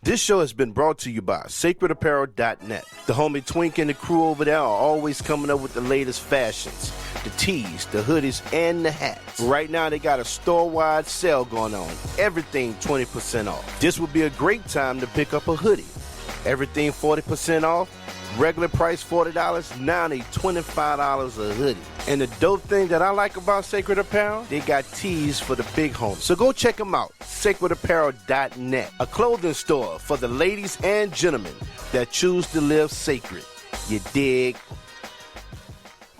This show has been brought to you by SacredApparel.net. The homie Twink and the crew over there are always coming up with the latest fashions. The tees, the hoodies, and the hats. Right now, they got a store-wide sale going on. Everything 20% off. This would be a great time to pick up a hoodie. Everything 40% off. Regular price $40, now they $25 a hoodie. And the dope thing that I like about Sacred Apparel, they got tees for the big homies. So go check them out, sacredapparel.net, a clothing store for the ladies and gentlemen that choose to live sacred. You dig?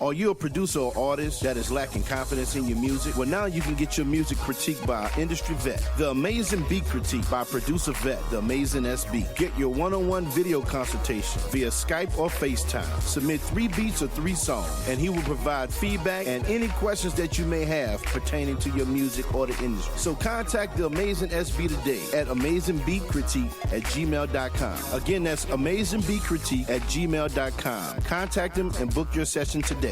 Are you a producer or artist that is lacking confidence in your music? Well, now you can get your music critiqued by our industry vet. The Amazing Beat Critique by producer vet, The Amazing SB. Get your one-on-one video consultation via Skype or FaceTime. Submit 3 beats or 3 songs, and he will provide feedback and any questions that you may have pertaining to your music or the industry. So contact The Amazing SB today at amazingbeatcritique@gmail.com. Again, that's amazingbeatcritique@gmail.com. Contact him and book your session today.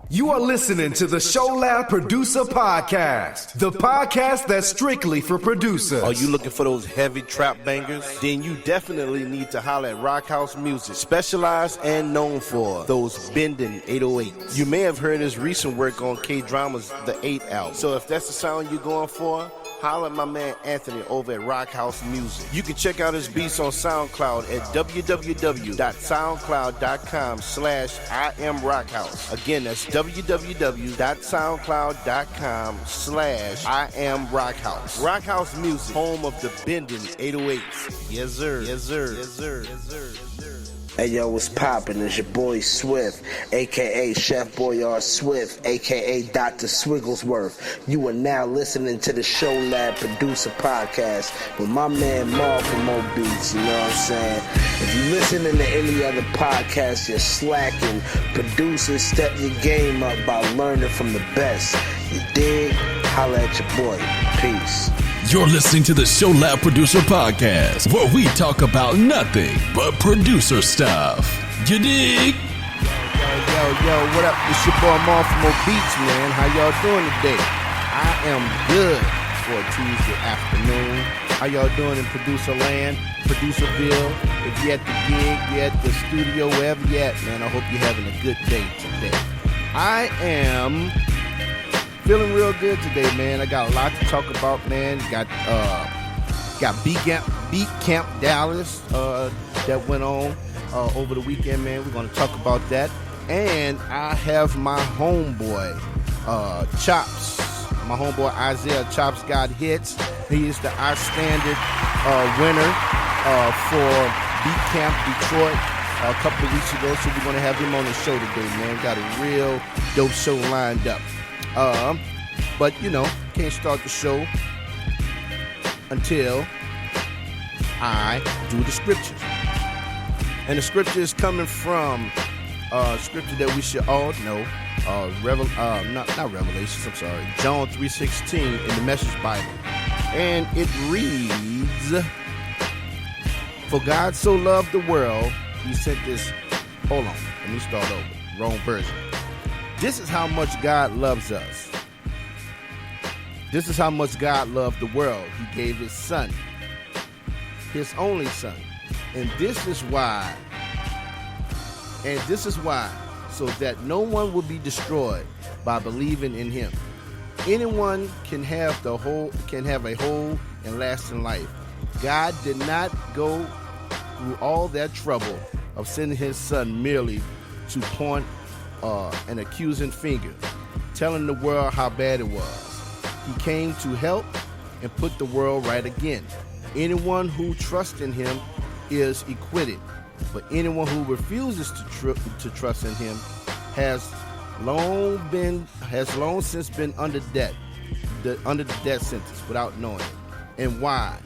You are listening to the ShowLab Producer Podcast, the podcast that's strictly for producers. Are you looking for those heavy trap bangers? Then you definitely need to holler at Rock House Music, specialized and known for those bending 808s. You may have heard his recent work on K-Drama's The 8 album. So if that's the sound you're going for, holler at my man Anthony over at Rock House Music. You can check out his beats on SoundCloud at www.soundcloud.com/IamRockhouse. Again, that's www.soundcloud.com/IamRockhouse. Rock House Music, home of the bending 808s. Yes, sir. Yes, sir. Yes, sir. Yes, sir. Yes, sir. Hey yo, what's poppin'? It's your boy Swift, aka Chef Boyard Swift, aka Dr. Swigglesworth. You are now listening to the ShowLab Producer Podcast with my man Mark from Mo Beats, you know what I'm saying? If you listening to any other podcast, you're slacking. Producers, step your game up by learning from the best. You dig? Holla at your boy. Peace. You're listening to the ShowLab Producer Podcast, where we talk about nothing but producer stuff. You dig? Yo, what up? It's your boy Mark from Mo Beats, man. How y'all doing today? I am good for a Tuesday afternoon. How y'all doing in producer land, Producerville? If you're at the gig, you're at the studio, wherever you're at, man, I hope you're having a good day today. I am feeling real good today, man. I got a lot to talk about, man. Got BeatCampDallas that went on over the weekend, man. We're going to talk about that. And I have my homeboy, Chopz. My homeboy Isaiah ChopGotHitz. He is the Istandard winner for BeatCamp Detroit a couple of weeks ago. So we're going to have him on the show today, man. Got a real dope show lined up. But you know, can't start the show until I do the scriptures. And the scripture is coming from scripture that we should all know, not Revelations, I'm sorry, John 3:16 in the Message Bible. And it reads, "For God so loved the world, he sent this," hold on, let me start over, wrong version. This is how much God loves us. This is how much God loved the world. He gave his son, his only son. And this is why, so that no one will be destroyed by believing in him. Anyone can have a whole and lasting life. God did not go through all that trouble of sending his son merely to point an accusing finger, telling the world how bad it was. He came to help and put the world right again. Anyone who trusts in him is acquitted, but anyone who refuses to trust in him has long since been under the death sentence without knowing it. And why?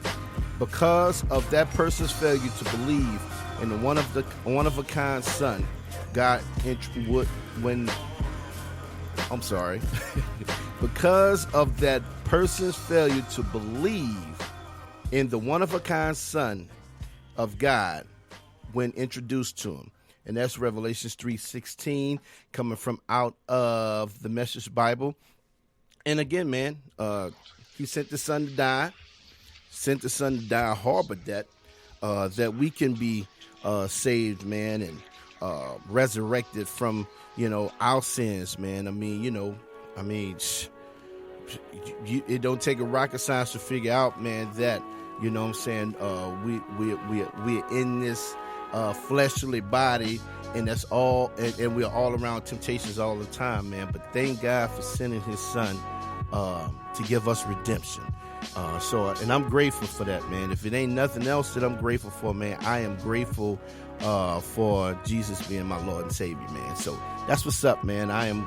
Because of that person's failure to believe in the one of a kind son God because of that person's failure to believe in the one-of-a-kind Son of God when introduced to him. And that's Revelations 3:16 coming from out of the Message Bible. And again, man, he sent the son to die sent his son to die a horrible death, that we can be saved, man, and resurrected from, our sins, man. It don't take a rocket science to figure out, man, that, we're in this fleshly body, and that's all, and we're all around temptations all the time, man. But thank God for sending his son to give us redemption. And I'm grateful for that, man. If it ain't nothing else that I'm grateful for, man, I am grateful for Jesus being my Lord and Savior, man. So that's what's up, man. I am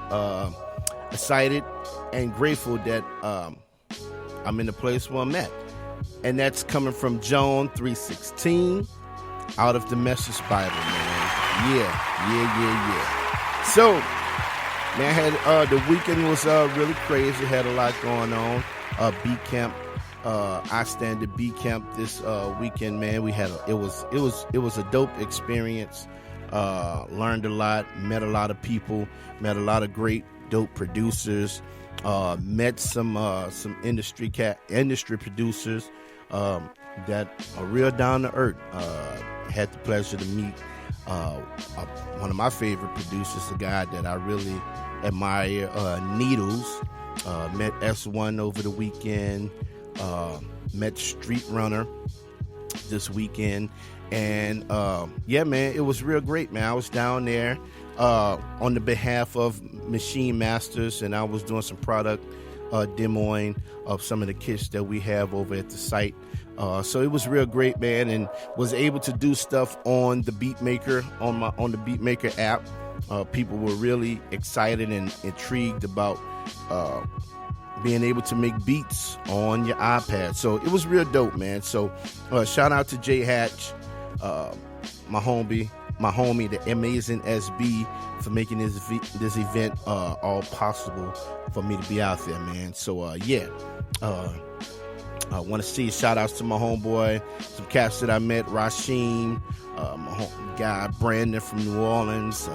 excited and grateful that I'm in the place where I'm at. And that's coming from John 3:16 out of the Message Bible, man. Yeah. So, man, the weekend was really crazy. Had a lot going on. Istandard Beat Camp this weekend, man. It was a dope experience. Learned a lot, met a lot of people, met a lot of great dope producers. Met some industry producers that are real down to earth. Had the pleasure to meet one of my favorite producers, a guy that I really admire, Needles. Met S1 over the weekend. Met Street Runner this weekend. And man, it was real great, man. I was down there on the behalf of Machine Masters, and I was doing some product demoing of some of the kits that we have over at the site. So it was real great, man, and was able to do stuff on the Beatmaker, on the Beatmaker app. People were really excited and intrigued about being able to make beats on your iPad. So it was real dope, man. So shout out to Jay Hatch, my homie, the amazing SB, for making this event all possible for me to be out there, man. So I want to see shout outs to my homeboy, some cats that I met, Rasheen, my guy Brandon from New Orleans,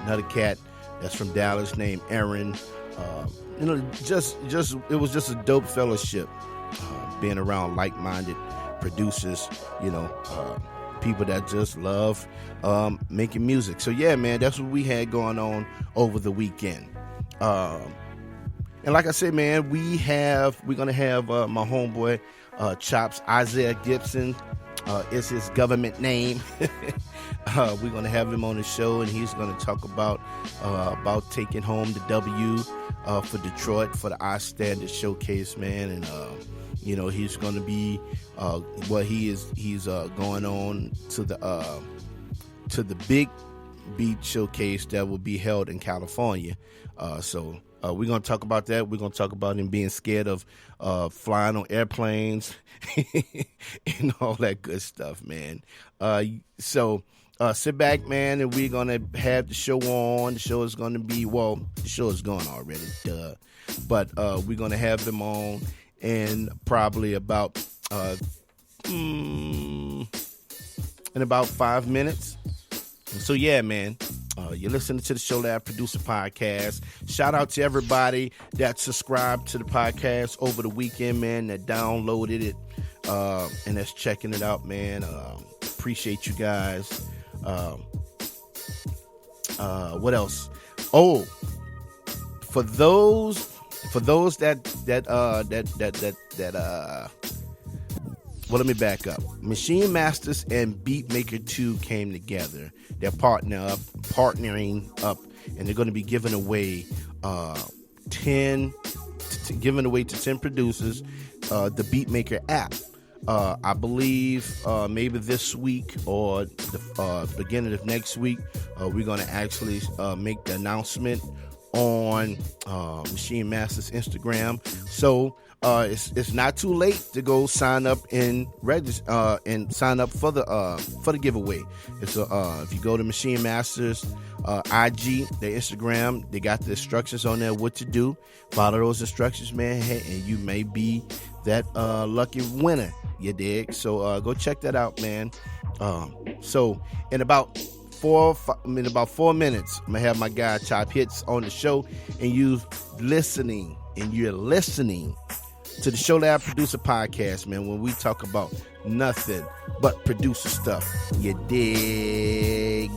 another cat that's from Dallas named Aaron. It was just a dope fellowship, being around like-minded producers, people that just love making music. So yeah, man, that's what we had going on over the weekend. And like I said, man, we're gonna have my homeboy Chopz, Isaiah Gibson is his government name. We're gonna have him on the show, and he's gonna talk about taking home the W for Detroit for the Istandard showcase, man. And he's gonna be he's going on to the big beat showcase that will be held in California. So we're going to talk about that. We're going to talk about him being scared of flying on airplanes and all that good stuff, man. So sit back, man, and we're going to have the show on. The show is going to be, the show is going already, duh. But we're going to have them on in probably about in about 5 minutes. So yeah, man, you're listening to the TheShowLab Producer Podcast. Shout out to everybody that subscribed to the podcast over the weekend, man, that downloaded it and that's checking it out, man. Appreciate you guys. What else? Oh, for those that well, let me back up. Machine Masters and Beatmaker 2 came together. They're partnering up, and they're going to be giving away 10 to 10 producers the Beatmaker app. I believe maybe this week or the beginning of next week, we're going to actually make the announcement on Machine Masters Instagram. So it's not too late to go sign up and register and sign up for the giveaway. It's if you go to Machine Masters IG, their Instagram, they got the instructions on there what to do. Follow those instructions, man, and you may be that lucky winner. You dig? So go check that out, man. So in about 4 minutes, I'm gonna have my guy ChopGotHitz on the show, and you're listening to the ShowLab Producer Podcast, man, when we talk about nothing but producer stuff. You dig?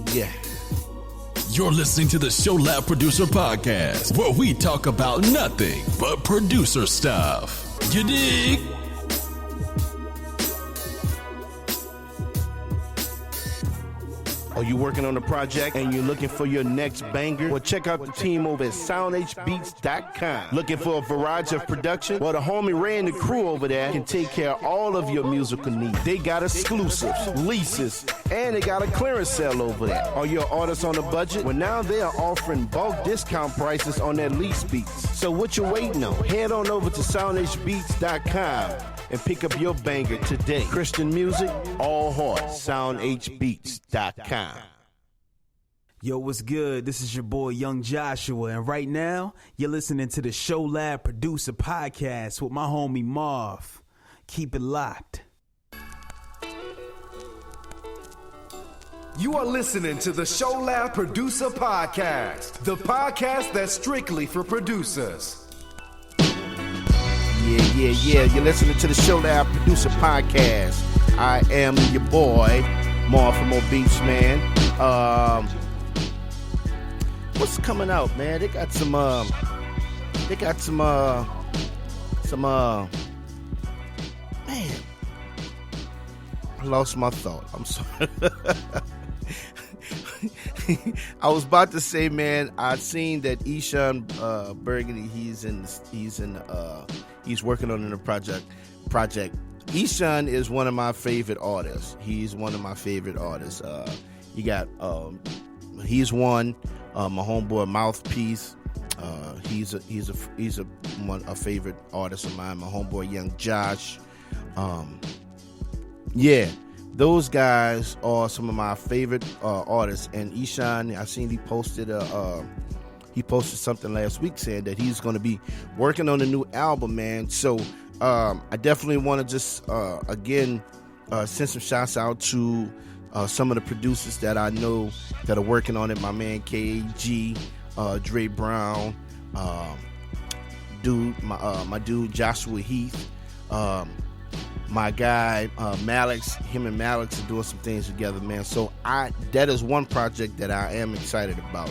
You're listening to the ShowLab Producer Podcast, where we talk about nothing but producer stuff. You dig? Are you working on a project and you're looking for your next banger? Well, check out the team over at SoundHbeats.com. Looking for a variety of production? Well, the homie Ray and the crew over there can take care of all of your musical needs. They got exclusives, leases, and they got a clearance sale over there. Are you an artist on a budget? Well, now they are offering bulk discount prices on their lease beats. So what you waiting on? Head on over to SoundHbeats.com and pick up your banger today. Christian music, all heart. SoundHbeats.com. Yo, what's good? This is your boy Young Joshua, and right now you're listening to the ShowLab Producer Podcast with my homie Marv. Keep it locked. You are listening to the ShowLab Producer Podcast, the podcast that's strictly for producers. Yeah. You're listening to the ShowLab Producer Podcast. I am your boy, Marv from Old Beach, man. What's coming out, man? They got some man. I lost my thought. I'm sorry. I was about to say, man, I seen that Ishan Burgundy, he's working on a project. Ishan is one of my favorite artists. He's one of my favorite artists. He's one. My homeboy Mouthpiece. He's a favorite artist of mine. My homeboy Young Josh. Those guys are some of my favorite artists. And Ishan, I seen he posted something last week saying that he's going to be working on a new album, man. So I definitely want to just again send some shouts out to some of the producers that I know that are working on it. My man KG, Dre Brown, my dude Joshua Heath, my guy Malix. Him and Malix are doing some things together, man. So that is one project that I am excited about.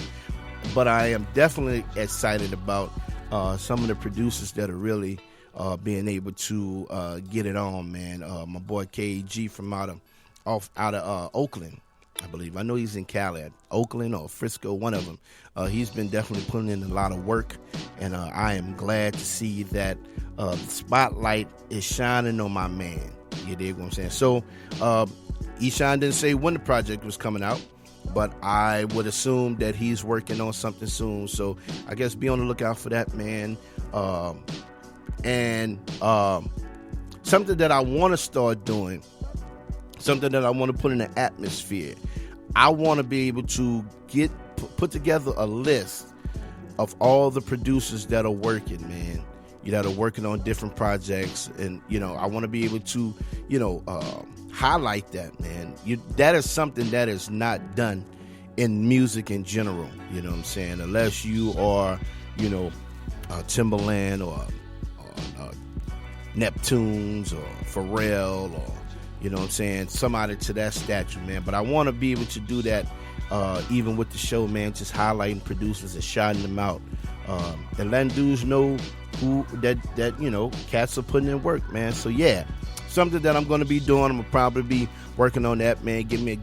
But I am definitely excited about some of the producers that are really being able to get it on, man. My boy KG from out of Oakland, I believe. I know he's in Cali, Oakland or Frisco, one of them. He's been definitely putting in a lot of work, and I am glad to see that the spotlight is shining on my man. You dig what I'm saying? So, Ishan didn't say when the project was coming out, but I would assume that he's working on something soon. So, I guess be on the lookout for that, man. And something that I want to start doing, something that I want to put in the atmosphere. I want to be able to put together a list of all the producers that are working, man. That are working on different projects, and I want to be able to, highlight that, man. That is something that is not done in music in general. You know what I'm saying? Unless you are, Timberland or Neptunes or Pharrell or. You know what I'm saying? Somebody to that stature, man. But I want to be able to do that even with the show, man. Just highlighting producers and shouting them out. And letting dudes know who that cats are putting in work, man. So, yeah, something that I'm going to be doing. I'm going to probably be working on that, man. Give me a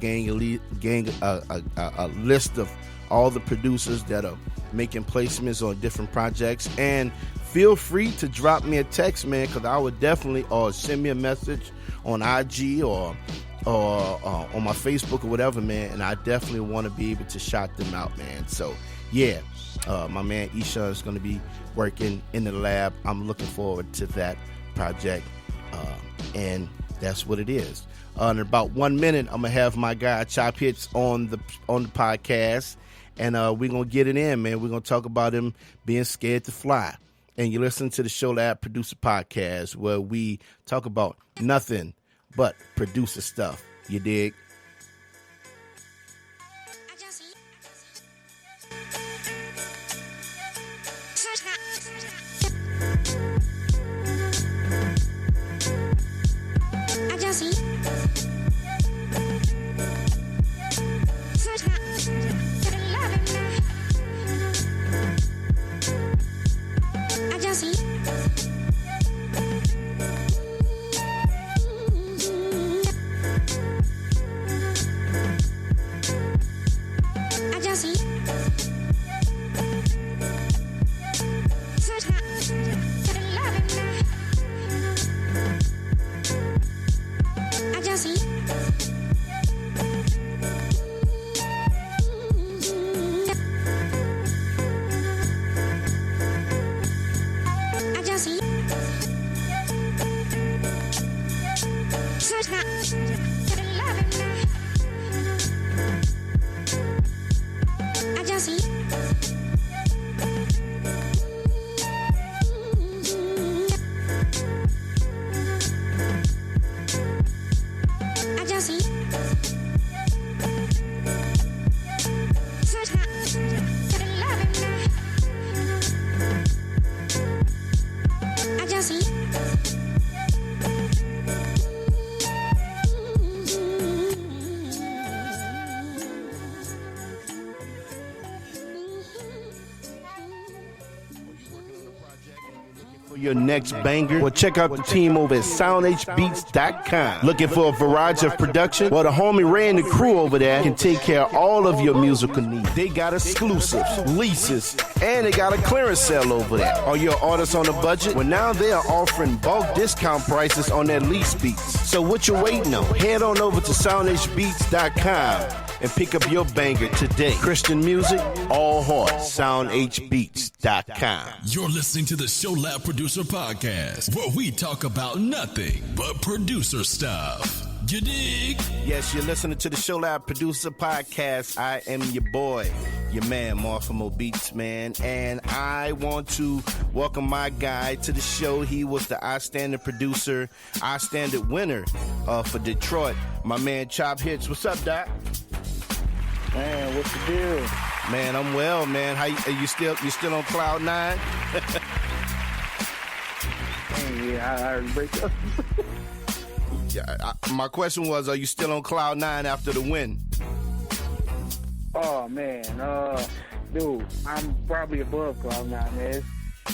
list of all the producers that are making placements on different projects. And feel free to drop me a text, man, because I would definitely, or send me a message on IG or on my Facebook or whatever, man, and I definitely want to be able to shout them out, man. So, yeah, my man Isha is going to be working in the lab. I'm looking forward to that project, and that's what it is. In about 1 minute, I'm going to have my guy ChopGotHitz on the podcast, and we're going to get it in, man. We're going to talk about him being scared to fly. And you listen to the ShowLab Producer Podcast, where we talk about nothing but producer stuff. You dig? Your next banger? Well, check out the team over at SoundHBeats.com. Looking for a variety of production? Well, the homie Ray and the crew over there can take care of all of your musical needs. They got exclusives, leases, and they got a clearance sale over there. Are you an artist on a budget? Well, now they are offering bulk discount prices on their lease beats. So what you waiting on? Head on over to SoundHBeats.com and pick up your banger today. Christian music, all heart. SoundHBeats.com. You're listening to the ShowLab Producer Podcast, where we talk about nothing but producer stuff. You dig? Yes, you're listening to the ShowLab Producer Podcast. I am your boy, your man, Morphemo Beats, man. And I want to welcome my guy to the show. He was the Istandard producer, Istandard winner for Detroit. My man, ChopGotHitz. What's up, Doc? Man, what's the deal? Man, I'm well, man. How you still on cloud nine? Yeah, I break up. Yeah, my question was, are you still on cloud nine after the win? Oh man, dude, I'm probably above cloud nine, man.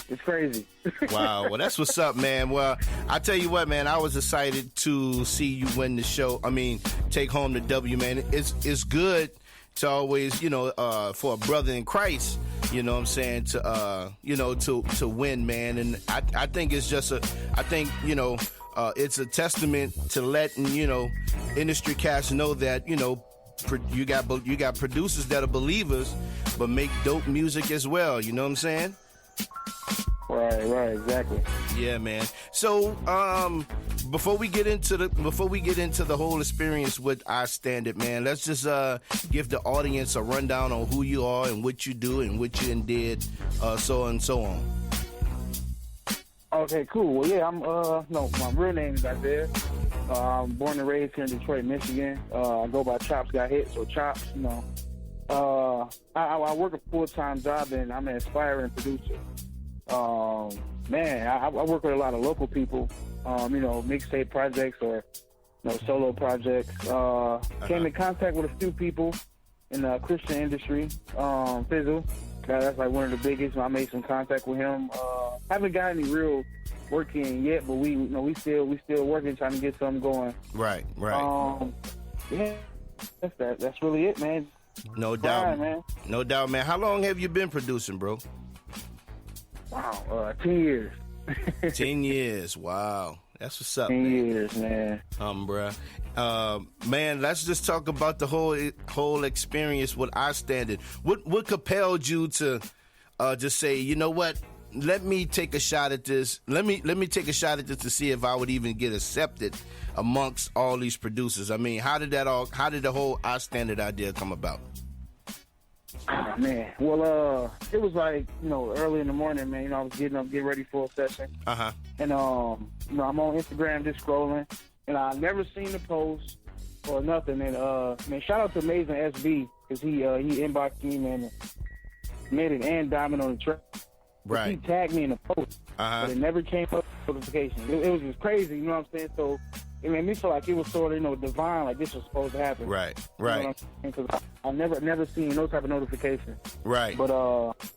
It's crazy. Wow, well that's what's up, man. Well, I tell you what, man, I was excited to see you win the show. I mean, take home the W, man. It's good to always, for a brother in Christ, you know what I'm saying, to win, man. And I think it's just it's a testament to letting, industry cats know that, you got producers that are believers, but make dope music as well. You know what I'm saying? Right, exactly. Yeah, man. So, before we get into the whole experience with Istandard, man, let's just give the audience a rundown on who you are and what you do and what you did, so on and so on. Okay, cool. Well, yeah, my real name is Isaiah. I'm born and raised here in Detroit, Michigan. I go by ChopGotHitz or Chopz, I work a full-time job and I'm an aspiring producer. Man, I work with a lot of local people, mixtape projects or, solo projects. Came in contact with a few people in the Christian industry. Fizzle, that's like one of the biggest. I made some contact with him. Haven't got any real work in yet, but we still working, trying to get something going. Right. Yeah, that's really it, man. No doubt, man. No doubt, man. How long have you been producing, bro? Wow, 10 years. 10 years, wow. That's what's up, 10 man. years, man. Bruh. Man, let's just talk about the whole experience with Istandard. What compelled you to just say, you know what? Let me take a shot at this. Let me take a shot at this to see if I would even get accepted amongst all these producers. I mean, how did the whole Istandard idea come about? Oh, man. Well, it was like, early in the morning, man. I was getting up, getting ready for a session. Uh-huh. And, I'm on Instagram just scrolling, and I never seen the post or nothing. And, man, shout out to Amazing SB, because he inboxed me, man, and made an and diamond on the track. Right. He tagged me in the post, but it never came up with notification. It was just crazy, you know what I'm saying? So it made me feel like it was sort of, divine, like this was supposed to happen. Right. Because I never seen no type of notification. Right. But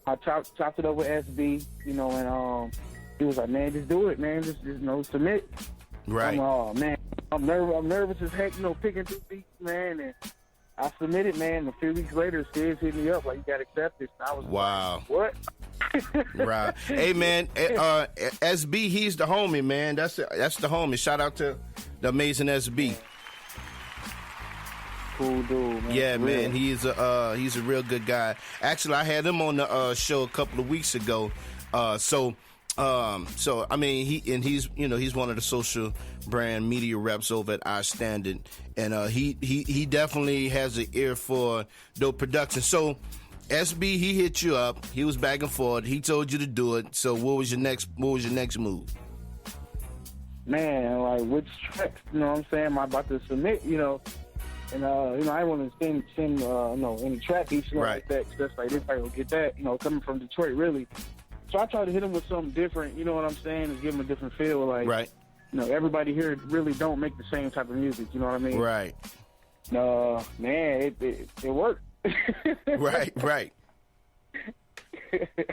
I chopped it up with SB, and he was like, man, just do it, man. Just submit. Right. Man, I'm nervous as heck, picking through beats, man, and I submitted, man. A few weeks later, Sid hit me up like, you got accepted. And I was wow. like, what? Right. Hey, man, SB, he's the homie, man. That's the homie. Shout out to the Amazing SB. Cool dude, man. Yeah, man, he's a real good guy. Actually, I had him on the show a couple of weeks ago. So So I mean, he's one of the social brand media reps over at Istandard, and he definitely has an ear for dope production. So SB, he hit you up. He was back and forth. He told you to do it. So what was your next move? Man, like which tracks? You know what I'm saying? Am I about to submit? You know. And I want to send any track beats like that. Cause that's like, this probably will get that. Coming from Detroit, really. So I tried to hit him with something different. You know what I'm saying? And give him a different feel. Like, everybody here really don't make the same type of music. You know what I mean? Right. Man, it worked. Right.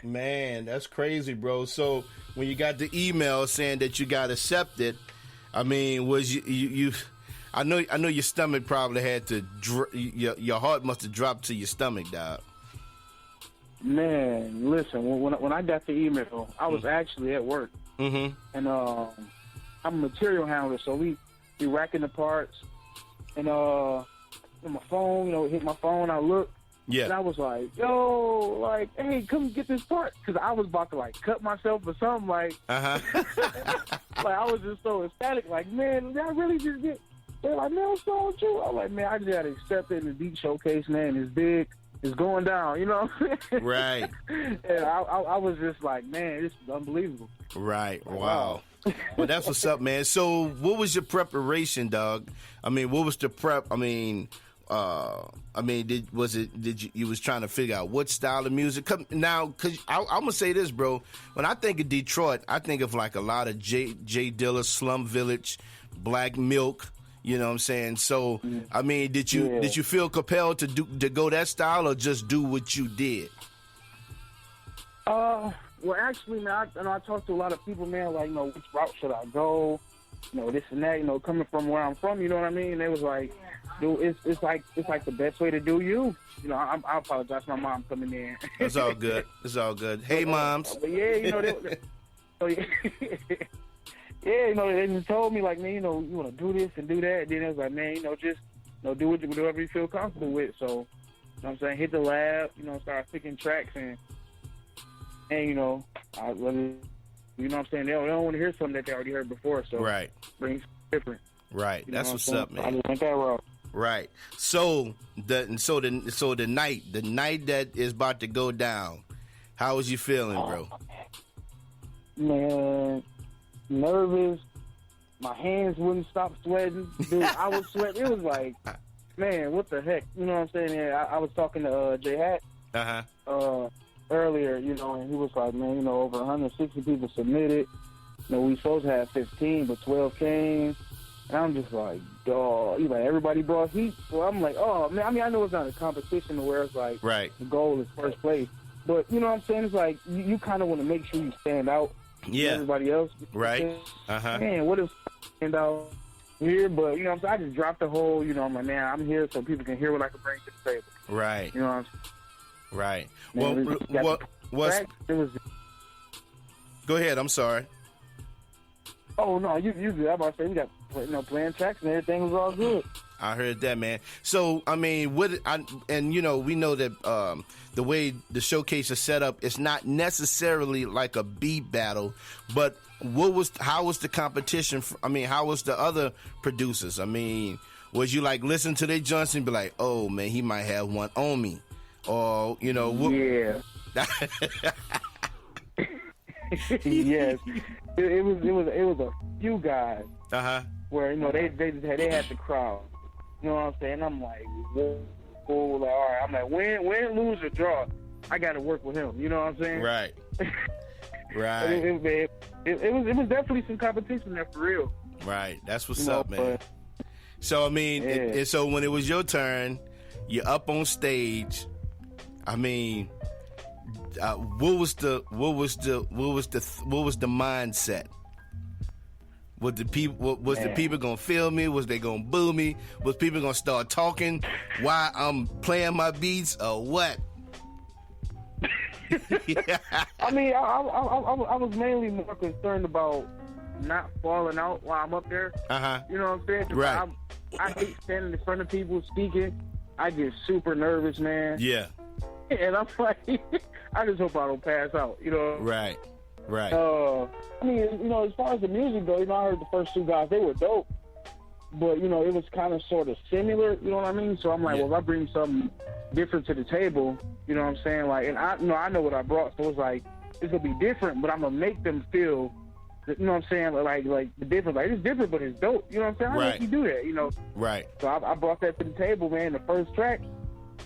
Man, that's crazy, bro. So when you got the email saying that you got accepted, I mean, was you? I know your stomach probably had to. Your heart must have dropped to your stomach, dog. Man, listen. When I got the email, I was actually at work, and I'm a material handler, so we racking the parts, and on my phone, hit my phone. I look, and I was like, "Yo, like, hey, come get this part," because I was about to like cut myself or something, like. Like I was just so ecstatic, like, man, did I really just get? They're like, man, what's wrong with you? I'm like, man, I just got to accept it in the beat showcase, man. It's big. It's going down, you know what I'm saying? Right. And I was just like, man, this is unbelievable. Right. Wow. Well, that's what's up, man. So what was your preparation, dog? I mean, what was the prep? I mean, did you was trying to figure out what style of music? Now, because I'm going to say this, bro. When I think of Detroit, I think of like a lot of J Dilla, Slum Village, Black Milk. You know what I'm saying? So, I mean, did you feel compelled to go that style or just do what you did? Well, actually, man, I talked to a lot of people, man, like, which route should I go? This and that, coming from where I'm from, you know what I mean? And they was like, dude, it's like the best way to do you. I apologize for my mom coming in. It's all good. It's all good. Hey, moms. But yeah, yeah, they just told me, like, man, you want to do this and do that. And then it was like, man, just, do whatever you feel comfortable with. So, you know what I'm saying, hit the lab, start picking tracks and I really, you know what I'm saying, they don't want to hear something that they already heard before. So, bring something different. Right. That's what's up, man. I just went that route. Right. So the night that is about to go down, how was you feeling, bro? Man, nervous. My hands wouldn't stop sweating. Dude, I was sweating. It was like, man, what the heck? You know what I'm saying? And I was talking to J Hat earlier, and he was like, man, over 160 people submitted. We supposed to have 15, but 12 came. And I'm just like, dog. He's like, everybody brought heat. So I'm like, oh, man. I mean, I know it's not a competition where it's like the goal is first place. But, you know what I'm saying? It's like, you kind of want to make sure you stand out. Yeah. Everybody else. Right. Man, what if stand out here? But, you know what I'm saying? I just dropped the whole, I'm like, man, I'm here so people can hear what I can bring to the table. Right. You know what I'm saying? Right. Man, Go ahead. I'm sorry. Oh, no, you good. I'm about to say we got, playing tracks and everything was all good. I heard that, man. So, I mean, we know that the way the showcase is set up, it's not necessarily like a beat battle, but how was the competition? How was the other producers? I mean, was you like listen to their joints and be like, oh man, he might have one on me, or Yeah. Yes, it was a few guys. Where they had the crowd. You know what I'm saying? I'm like, whoa, all right. I'm like, win, lose, or draw, I got to work with him. You know what I'm saying? Right. Right. It was definitely some competition there for real. Right. That's what's up, man. So I mean, so when it was your turn, you're up on stage. I mean, what was the mindset? Was the people gonna feel me? Was they gonna boo me? Was people gonna start talking while I'm playing my beats or what? I mean, I was mainly more concerned about not falling out while I'm up there. You know what I'm saying? Right. I hate standing in front of people speaking. I get super nervous, man. Yeah. And I'm like, I just hope I don't pass out. Right. Right. I mean, you know, as far as the music goes, you know, I heard the first two guys, they were dope. But, you know, it was kind of sort of similar, you know what I mean? So I'm like, well, if I bring something different to the table, you know what I'm saying? Like, and I know what I brought, so it's like, it's going to be different, but I'm going to make them feel, you know what I'm saying? Like the different, like, it's different, but it's dope, you know what I'm saying? How Right. do you do that, you know? Right. So I brought that to the table, man. The first track,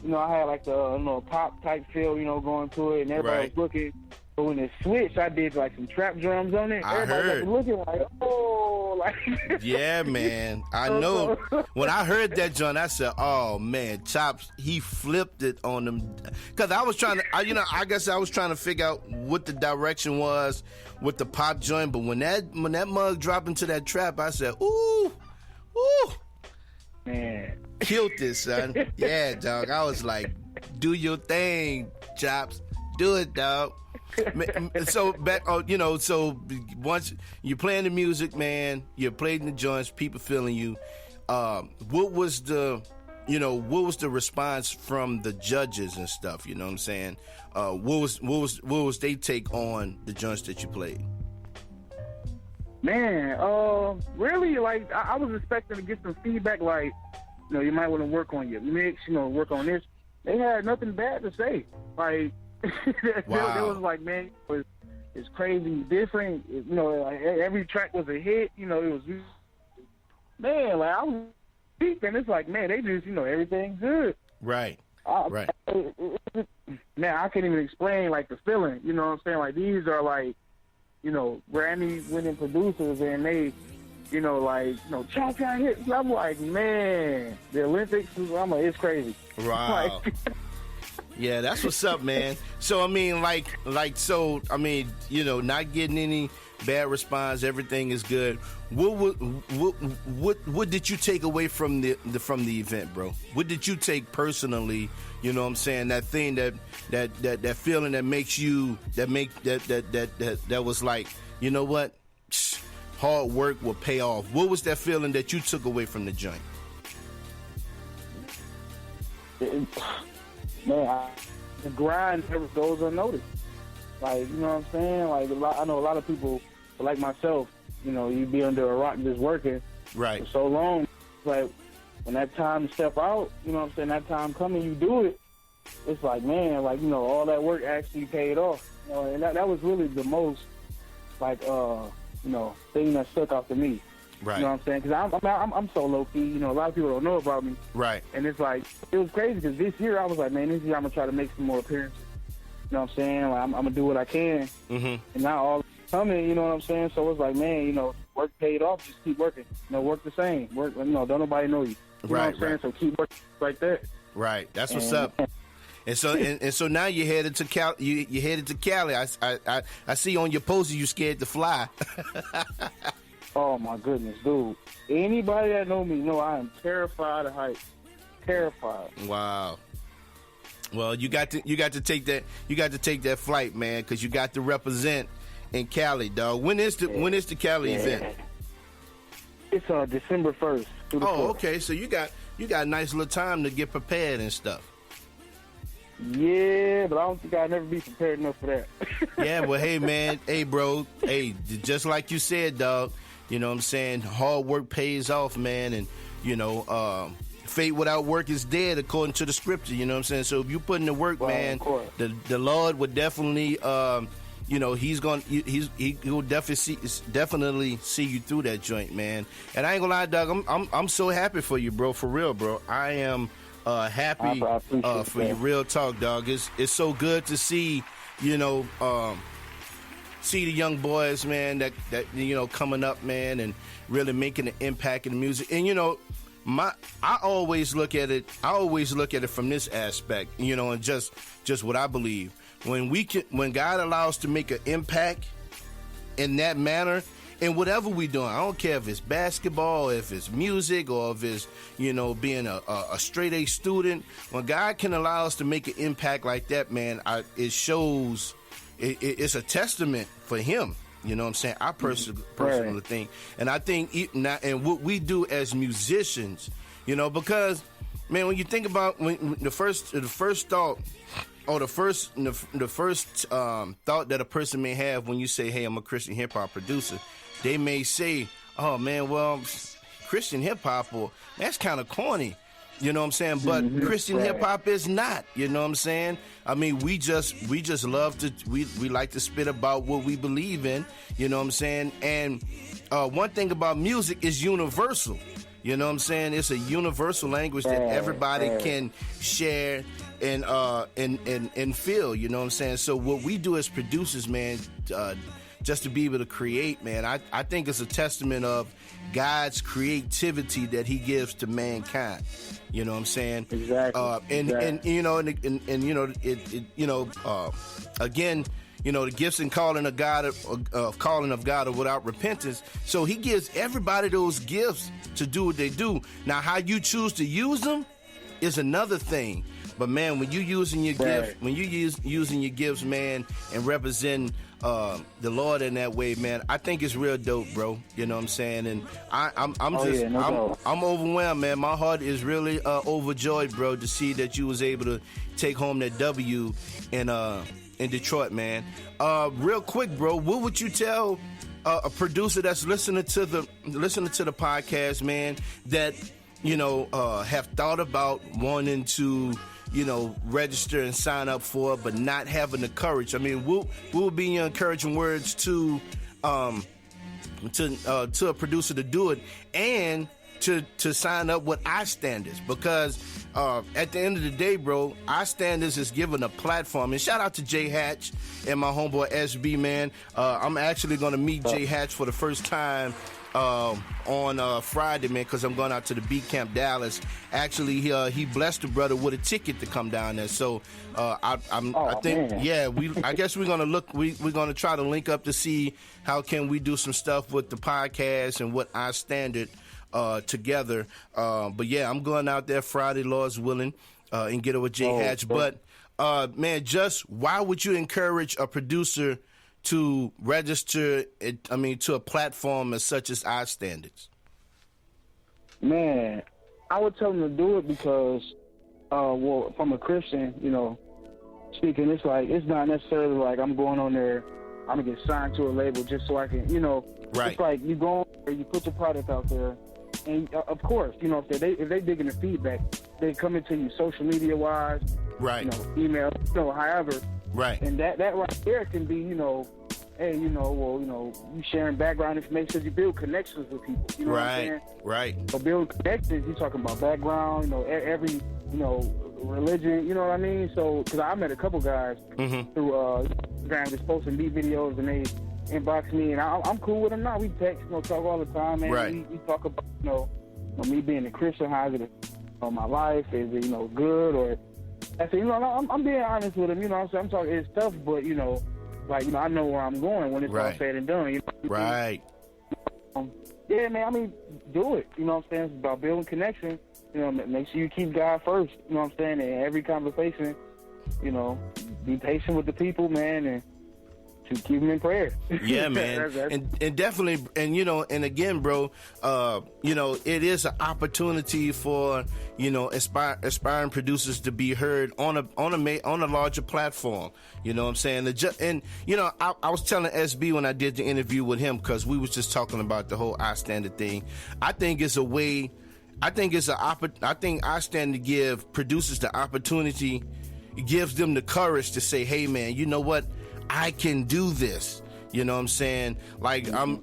you know, I had like the, you know, pop type feel, you know, going to it, and everybody was looking. But when it switched, I did like some trap drums on it. Everybody was looking like, oh, like. Yeah, man. I know. When I heard that, John, I said, oh, man, Chopz, he flipped it on them. Because I was trying to, I guess I was trying to figure out what the direction was with the pop joint. But when that mug dropped into that trap, I said, ooh. Man. Killed this, son. Yeah, dog. I was like, do your thing, Chopz. Do it, dog. So back, so once you're playing the music, man, you're playing the joints, people feeling you. What was the response from the judges and stuff? You know what I'm saying? What was they take on the joints that you played? Man, really, like I was expecting to get some feedback, like, you know, you might want to work on your mix, you know, work on this. They had nothing bad to say, like. Wow. It was like, man, it's crazy, different. You know, like, every track was a hit. You know, it was, man, like I was deep, and it's like, man, they just, you know, everything's good. Right. Right. Man, I can't even explain like the feeling. You know what I'm saying? Like these are like, you know, Grammy-winning producers, and they, you know, like, you know, ChopGotHitz. I'm like, man, the Olympics. It's crazy. Wow. Like, yeah, that's what's up, man. So I mean, you know, not getting any bad response, everything is good. What did you take away from the event, bro? What did you take personally? You know what I'm saying? That thing that feeling that makes you that was like, you know what? Hard work will pay off. What was that feeling that you took away from the joint? Man, the grind never goes unnoticed. Like, you know what I'm saying? Like, I know a lot of people, like myself, you know, you be under a rock just working right for so long. Like, when that time to step out, you know what I'm saying, that time coming, you do it, it's like, man, like, you know, all that work actually paid off. You know, and that was really the most, like, you know, thing that stuck out to me. Right. You know what I'm saying? Because I'm so low-key. You know, a lot of people don't know about me. Right. And it's like, it was crazy because this year I was like, man, this year I'm going to try to make some more appearances. You know what I'm saying? Like, I'm going to do what I can. Mm-hmm. And not all coming, you know what I'm saying? So it's like, man, you know, work paid off. Just keep working. You know, work the same. Work, you know, don't nobody know you. You know what I'm saying? So keep working like that. Right. That's what's up. And so now you're headed to Cali. You headed to Cali. I see on your poster you scared to fly. Oh my goodness, dude! Anybody that know me know I am terrified of heights. Terrified. Wow. Well, you got to take that flight, man, because you got to represent in Cali, dog. When is the Cali event? It's December 1st. Through the 4th. Okay. So you got a nice little time to get prepared and stuff. Yeah, but I don't think I'll never be prepared enough for that. Yeah, well, hey, man. Hey, bro. Hey, just like you said, dog. You know what I'm saying? Hard work pays off, man. And, you know, faith without work is dead, according to the scripture. You know what I'm saying? So if you put in the work, man, the Lord would definitely, you know, he will definitely see you through that joint, man. And I ain't gonna lie, dog. I'm so happy for you, bro. For real, bro. I am happy for you. Real talk, dog. It's so good to see, you know, see the young boys, man, that you know, coming up, man, and really making an impact in the music. And you know, I always look at it from this aspect, you know, and just what I believe. When God allows us to make an impact in that manner, in whatever we doing, I don't care if it's basketball, if it's music, or if it's, you know, being a straight A student. When God can allow us to make an impact like that, man, it shows. It's a testament for him. You know what I'm saying? I personally think. And I think and what we do as musicians, you know, because, man, when you think about the first thought the first thought that a person may have when you say, "Hey, I'm a Christian hip hop producer," they may say, "Oh man, well, Christian hip hop, well, that's kind of corny." You know what I'm saying? But Christian hip hop is not. You know what I'm saying? I mean, we just love to we like to spit about what we believe in. You know what I'm saying? And one thing about music is universal. You know what I'm saying? It's a universal language that everybody can share and feel. You know what I'm saying? So what we do as producers, man, just to be able to create, man, I think it's a testament of God's creativity that He gives to mankind. You know what I'm saying? Exactly. And you know, again, you know, the gifts and calling of God, without repentance. So He gives everybody those gifts to do what they do. Now, how you choose to use them is another thing. But man, when you using your gifts, using your gifts, man, and representing the Lord in that way, man, I think it's real dope, bro. You know what I'm saying? And I'm overwhelmed, man. My heart is really overjoyed, bro, to see that you was able to take home that W in Detroit, man. Real quick, bro, what would you tell a producer that's listening to the podcast, man, that have thought about wanting to register and sign up for it, but not having the courage? I mean, what would be your encouraging words to a producer to do it and to sign up with Istandard? Because at the end of the day, bro, Istandard is given a platform. And shout out to Jay Hatch and my homeboy SB, man. I'm actually going to meet Jay Hatch for the first time on Friday, man, because I'm going out to the BeatCampDallas. Actually, he blessed the brother with a ticket to come down there. So I guess we're gonna look. We're gonna try to link up to see how can we do some stuff with the podcast and what Istandard together. But yeah, I'm going out there Friday, Lord's willing, and get it with Jay Hatch. But man, just why would you encourage a producer to register to a platform as such as Istandard? Man, I would tell them to do it because, from a Christian, speaking, it's like, it's not necessarily like I'm going on there, I'm gonna get signed to a label just so I can, Right. It's like you go on there, you put your product out there, and of course, if they dig in the feedback, they come into you social media wise, right? Email, however. Right. And that right there can be, hey, you sharing background information because you build connections with people. You know what I'm saying? Right. So building connections, you're talking about background, every, religion, you know what I mean? So, because I met a couple guys through Instagram just posting beat videos, and they inbox me, and I'm cool with them now. We text, talk all the time, man. Right. We talk about, me being a Christian, how is it, my life, is it, good, or I say, I'm being honest with him, I'm saying, I'm talking, it's tough, but, I know where I'm going when it's all said and done. Right. Yeah, man, I mean, do it. You know what I'm saying? It's about building connection. Make sure you keep God first. You know what I'm saying? In every conversation, be patient with the people, man, and to keep them in prayer. Yeah, man. and definitely, and again, bro, it is an opportunity for, aspiring producers to be heard on a larger platform. You know what I'm saying? I was telling SB when I did the interview with him, because we was just talking about the whole Istandard thing. I think Istandard give producers the opportunity, gives them the courage to say, hey, man, you know what? I can do this. You know what I'm saying? Like, I'm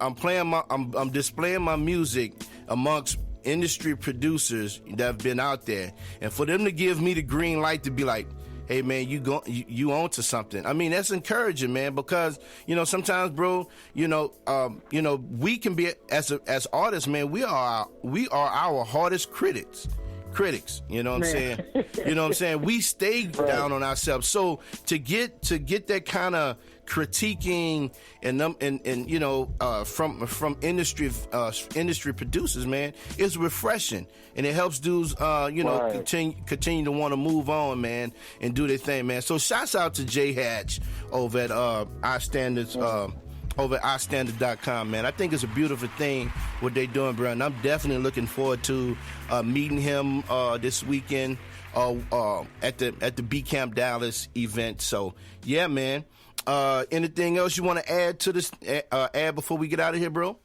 displaying my music amongst industry producers that have been out there, and for them to give me the green light to be like, hey man, you on to something. I mean, that's encouraging, man, because sometimes, bro, we can be as artists, man. We are our hardest critics. You know what I'm saying? You know what I'm saying? We stay down on ourselves. So to get that kind of critiquing and from industry producers, man, it's refreshing, and it helps dudes continue to want to move on, man, and do their thing, man. So shouts out to Jay Hatch over at Istandard's over at Istandard.com, man. I think it's a beautiful thing what they're doing, bro, and I'm definitely looking forward to meeting him this weekend at the BeatCampDallas event. So, yeah, man. Anything else you want to add to this? Add before we get out of here, bro?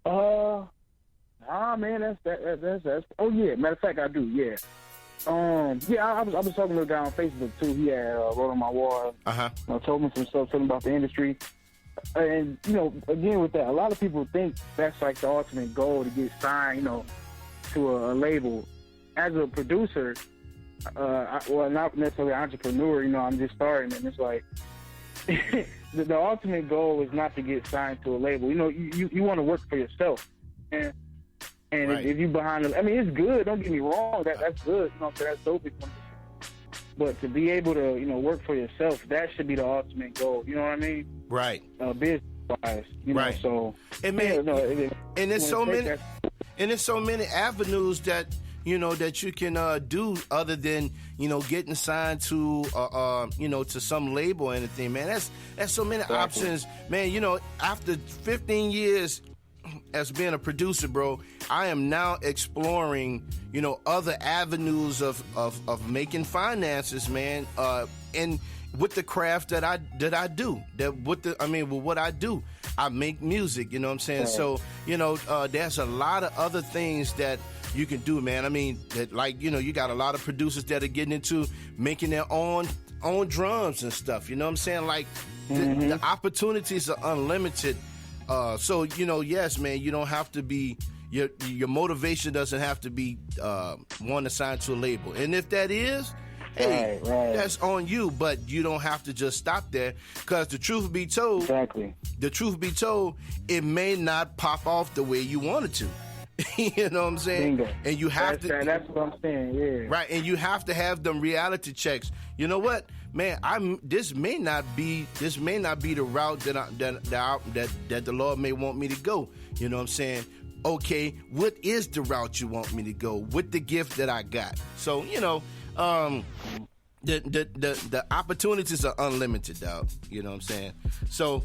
Nah, man, that's. Oh yeah, matter of fact, I do. Yeah. I was talking to a guy on Facebook too. He had wrote on my wall. Told me some stuff, talking about the industry. And again with that, a lot of people think that's like the ultimate goal to get signed, to a label. As a producer, not necessarily an entrepreneur, I'm just starting, and it's like the ultimate goal is not to get signed to a label. You want to work for yourself, and right. if you behind them, I mean, it's good. Don't get me wrong, that's good. That's dope. But to be able to, work for yourself, that should be the ultimate goal. You know what I mean? Right. Business-wise, right. So, and man, and there's so many avenues that. That you can do other than, getting signed to, to some label or anything, man. That's so many options, man. After 15 years as being a producer, bro, I am now exploring, other avenues of making finances, man. And with the craft that I do, with what I do, I make music. You know what I'm saying? Yeah. So, there's a lot of other things that you can do, man. I mean, you got a lot of producers that are getting into making their own drums and stuff. You know what I'm saying? Like, the opportunities are unlimited. So, yes, man, you don't have to be, your motivation doesn't have to be one assigned to a label. And if that is, hey, right. That's on you, but you don't have to just stop there, because the truth be told, it may not pop off the way you want it to. You know what I'm saying? Bingo. And you have that's what I'm saying, yeah. Right, and you have to have them reality checks. You know what, man? This may not be the route that the Lord may want me to go. You know what I'm saying? Okay, what is the route you want me to go with the gift that I got? So, the opportunities are unlimited, dog. You know what I'm saying? So,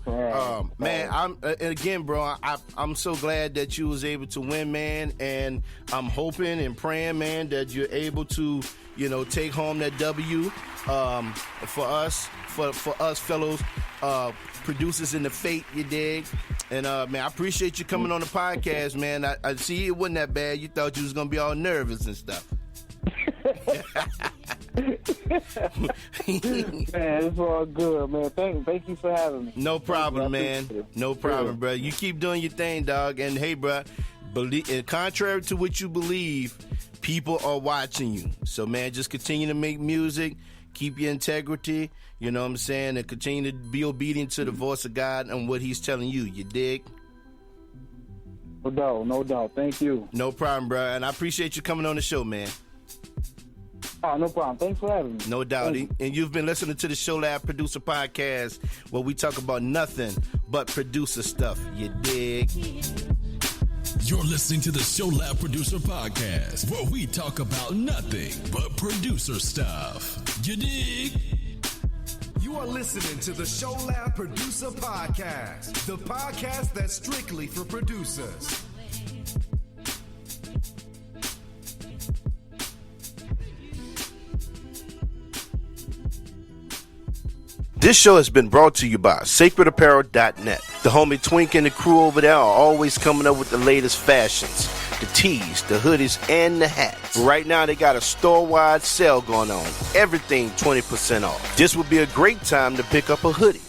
man, and again, bro, I'm so glad that you was able to win, man, and I'm hoping and praying, man, that you're able to, take home that W for us fellows producers in the fate, you dig? And man, I appreciate you coming on the podcast, man. I see it wasn't that bad. You thought you was gonna be all nervous and stuff. Man, it's all good, man. Thank you for having me. No problem, man. No problem, bro. You keep doing your thing, dog. And hey, bro, contrary to what you believe, people are watching you. So, man, just continue to make music. Keep your integrity. You know what I'm saying? And continue to be obedient to the voice of God and what He's telling you. You dig? No doubt. Thank you. No problem, bro. And I appreciate you coming on the show, man. Oh, no problem. Thanks for having me. No doubt. And you've been listening to the TheShowLab Producer Podcast, where we talk about nothing but producer stuff. You dig? You're listening to the TheShowLab Producer Podcast, where we talk about nothing but producer stuff. You dig? You are listening to the TheShowLab Producer Podcast, the podcast that's strictly for producers. This show has been brought to you by SacredApparel.net. The homie Twink and the crew over there are always coming up with the latest fashions. The tees, the hoodies, and the hats. Right now, they got a store-wide sale going on. Everything 20% off. This would be a great time to pick up a hoodie.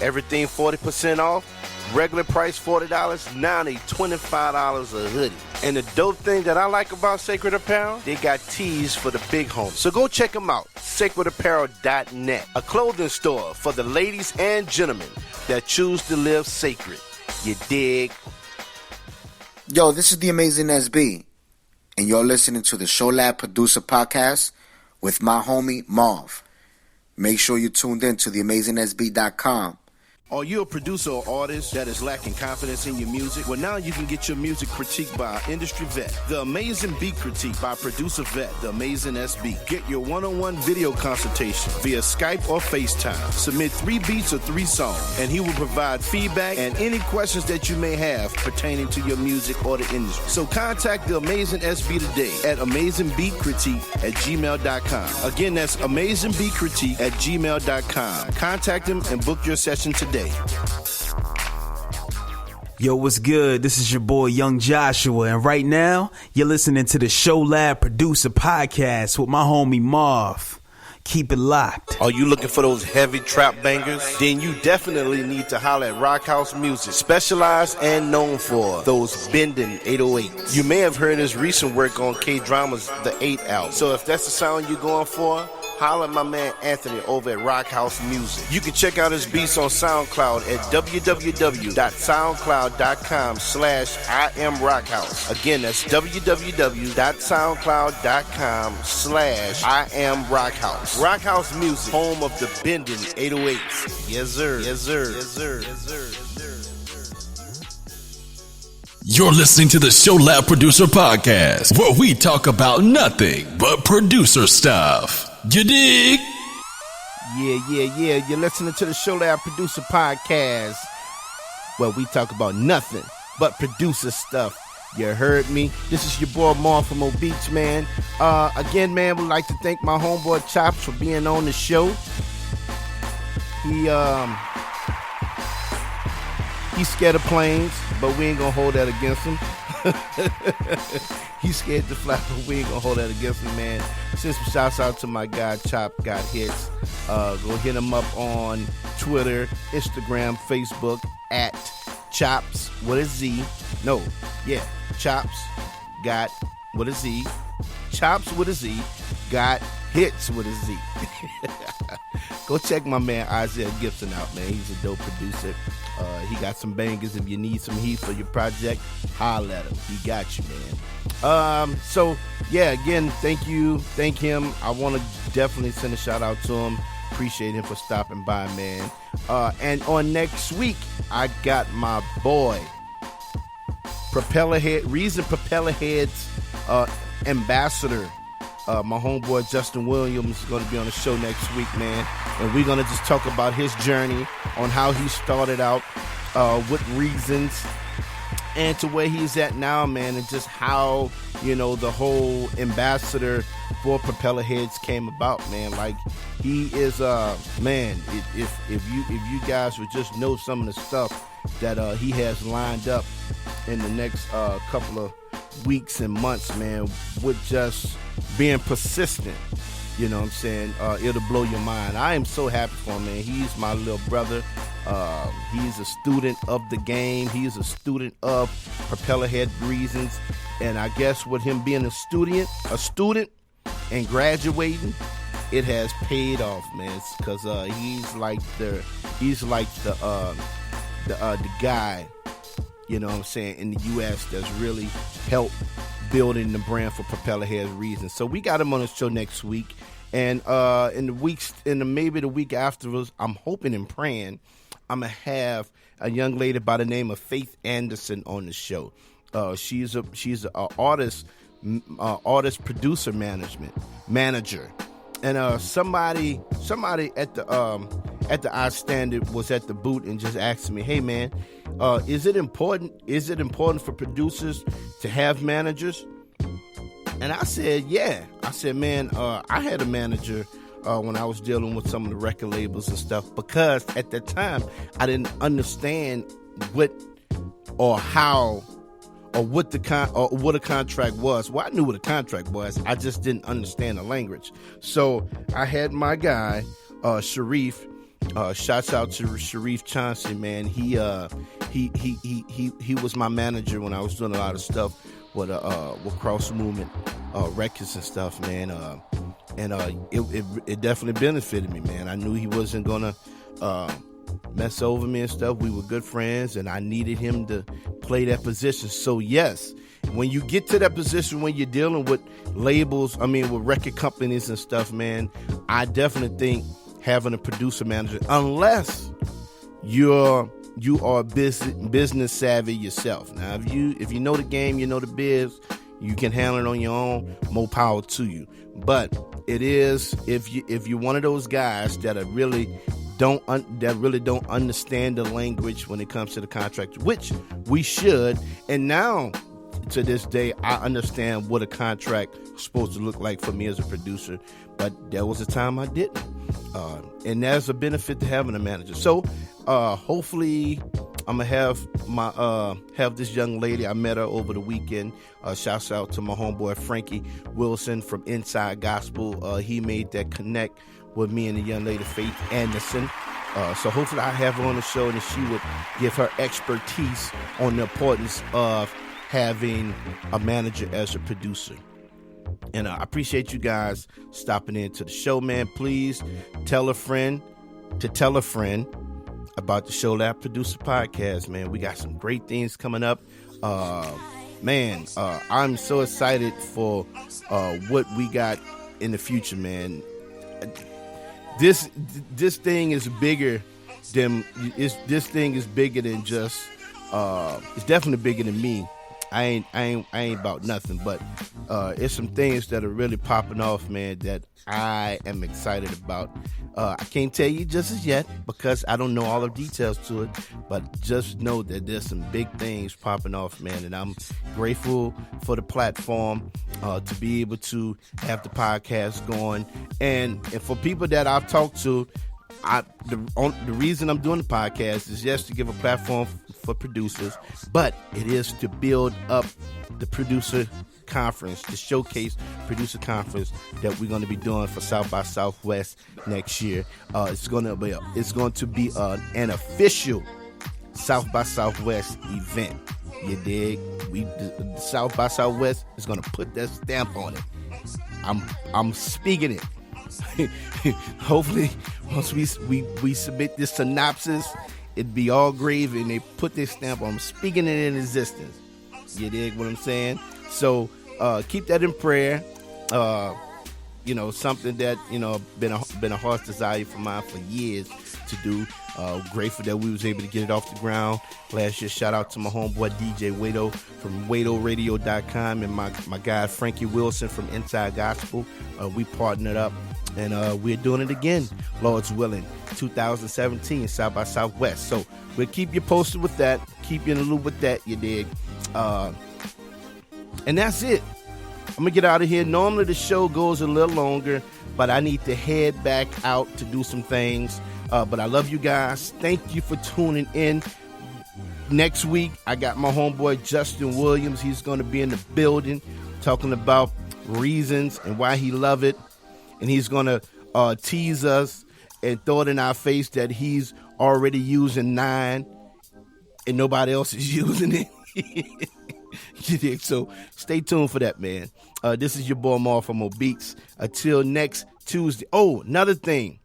Everything 40% off. Regular price $40, now they $25 a hoodie. And the dope thing that I like about Sacred Apparel, they got tees for the big homies. So go check them out, sacredapparel.net, a clothing store for the ladies and gentlemen that choose to live sacred. You dig? Yo, this is the Amazing SB, and you're listening to the TheShowLab Producer Podcast with my homie Marv. Make sure you're tuned in to theamazingsb.com Are you a producer or artist that is lacking confidence in your music? Well, now you can get your music critiqued by an industry vet. The Amazing Beat Critique by producer vet, The Amazing SB. Get your one-on-one video consultation via Skype or FaceTime. Submit 3 beats or 3 songs, and he will provide feedback and any questions that you may have pertaining to your music or the industry. So contact The Amazing SB today at amazingbeatcritique@gmail.com. Again, that's amazingbeatcritique@gmail.com. Contact him and book your session today. Yo, what's good? This is your boy Young Joshua, and right now you're listening to the ShowLab Producer Podcast with my homie Marv. Keep it locked. Are you looking for those heavy trap bangers? Then you definitely need to holler at Rock House Music, specialized and known for those bending 808s. You may have heard his recent work on K-Drama's The 8 album. So if that's the sound you're going for, holler at my man Anthony over at Rock House Music. You can check out his beats on SoundCloud at www.soundcloud.com/IamRockhouse. Again, that's www.soundcloud.com/IamRockhouse. Rock House Music, home of the bending 808s. Yes, sir. Yes, sir. Yes, sir. Yes, sir. You're listening to the ShowLab Producer Podcast, where we talk about nothing but producer stuff. You dig? Yeah. You're listening to the ShowLab Producer Podcast, where we talk about nothing but producer stuff. You heard me? This is your boy Marv from O Beach, man. Again, man, would like to thank my homeboy Chopz for being on the show. He's scared of planes, but we ain't gonna hold that against him. He's scared to fly, but we ain't gonna hold that against him, man. Send some shouts out to my guy ChopGotHitz. Go hit him up on Twitter, Instagram, Facebook at Chopz with a Z. No, yeah, Chopz got with a Z. Chopz with a Z. Got hits with a Z. Go check my man Isaiah Gibson out, man. He's a dope producer. He got some bangers. If you need some heat for your project, holla at him. He got you, man. So yeah, again, thank him. I want to definitely send a shout out to him. Appreciate him for stopping by, man. And on next week, I got my boy Reason Propeller Heads ambassador. My homeboy Justin Williams is going to be on the show next week, man. And we're going to just talk about his journey on how he started out with Reasons and to where he's at now, man. And just how, the whole ambassador for Propeller Heads came about, man. Like, he is, man, if you guys would just know some of the stuff that he has lined up in the next couple of weeks and months, man, with just being persistent, you know what I'm saying, it'll blow your mind. I am so happy for him, man. He's my little brother. He's a student of the game. He's a student of Propeller Head Reasons, and I guess with him being a student and graduating, it has paid off, man, because he's like the guy, you know what I'm saying, in the U.S. that's really helped building the brand for Propeller Head Reasons. So we got him on the show next week, and maybe the week afterwards, I'm hoping and praying I'm gonna have a young lady by the name of Faith Anderson on the show. She's a artist producer manager, and somebody at the Istandard was at the booth and just asked me, hey man, is it important for producers to have managers? And I said, yeah. I said, man, I had a manager when I was dealing with some of the record labels and stuff, because at that time I didn't understand what a contract was. Well, I knew what a contract was. I just didn't understand the language. So I had my guy, Sharif. Shouts out to Sharif Chauncey, man. He was my manager when I was doing a lot of stuff with Cross Movement records and stuff, man. It definitely benefited me, man. I knew he wasn't gonna mess over me and stuff. We were good friends, and I needed him to play that position. So yes, when you get to that position, when you're dealing with labels, with record companies and stuff, man, I definitely think having a producer manager, unless you are business savvy yourself. Now, if you know the game, you know the biz, you can handle it on your own. More power to you. But it is if you're one of those guys that are really don't understand the language when it comes to the contract, which we should. And now, to this day, I understand what a contract is supposed to look like for me as a producer. But there was a time I didn't. And there's a benefit to having a manager. So hopefully I'm gonna have this young lady. I met her over the weekend. Shouts out to my homeboy Frankie Wilson from Inside Gospel. He made that connect with me and the young lady Faith Anderson. So hopefully I have her on the show and she would give her expertise on the importance of having a manager as a producer. And I appreciate you guys stopping into the show, man. Please tell a friend to tell a friend about the TheShowLab Producer Podcast, man. We got some great things coming up. I'm so excited for what we got in the future, man. This thing is bigger than just. It's definitely bigger than me. I ain't about nothing, but it's some things that are really popping off, man, that I am excited about. I can't tell you just as yet because I don't know all the details to it, but just know that there's some big things popping off, man, and I'm grateful for the platform to be able to have the podcast going. And for people that I've talked to, the reason I'm doing the podcast is just to give a platform for producers, but it is to build up the producer conference, the showcase producer conference that we're going to be doing for South by Southwest next year. It's going to be an official South by Southwest event. You dig? The South by Southwest is going to put that stamp on it. I'm speaking it. Hopefully, once we submit this synopsis, it'd be all gravy and they put this stamp on. I'm speaking it in existence. You dig what I'm saying? So keep that in prayer. Something that been a heart's desire for mine for years to do. Grateful that we was able to get it off the ground last year. Shout out to my homeboy DJ Wado from WadoRadio.com and my guy Frankie Wilson from Inside Gospel. We partnered up and we're doing it again, Lord's willing, 2017 South by Southwest. So we'll keep you posted with that, keep you in the loop with that, you dig. And that's it. I'm gonna get out of here. Normally the show goes a little longer, but I need to head back out to do some things. But I love you guys. Thank you for tuning in. Next week, I got my homeboy Justin Williams. He's going to be in the building talking about reasons and why he love it. And he's going to tease us and throw it in our face that he's already using 9 and nobody else is using it. So stay tuned for that, man. This is your boy Mar from Beats. Until next Tuesday. Oh, another thing.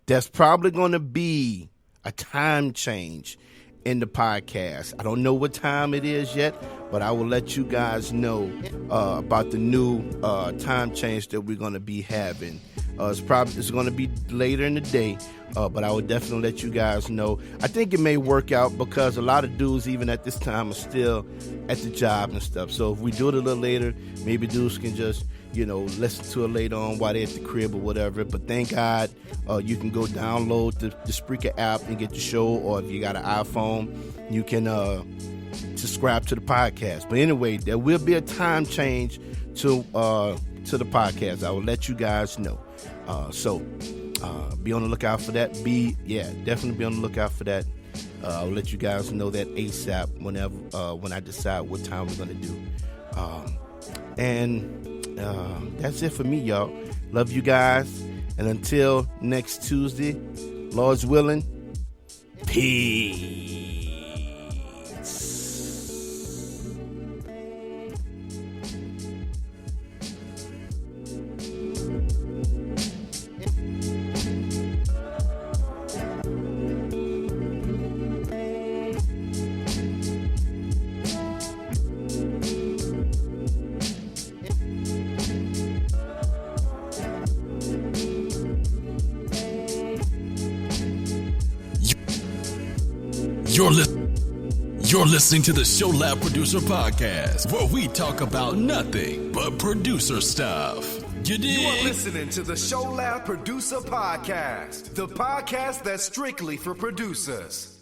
There's probably going to be a time change in the podcast. I don't know what time it is yet, but I will let you guys know about the new time change that we're going to be having. It's going to be later in the day, but I will definitely let you guys know. I think it may work out because a lot of dudes, even at this time, are still at the job and stuff. So if we do it a little later, maybe dudes can just listen to it later on while they're at the crib or whatever. But thank God you can go download the Spreaker app and get the show, or if you got an iPhone, you can subscribe to the podcast. But anyway, there will be a time change to the podcast. I will let you guys know. So be on the lookout for that. Definitely be on the lookout for that. I'll let you guys know that ASAP when I decide what time we're going to do. And that's it for me, y'all. Love you guys. And until next Tuesday, Lord's willing, peace. You're listening to the ShowLab Producer Podcast, where we talk about nothing but producer stuff. You dig? You are listening to the ShowLab Producer Podcast, the podcast that's strictly for producers.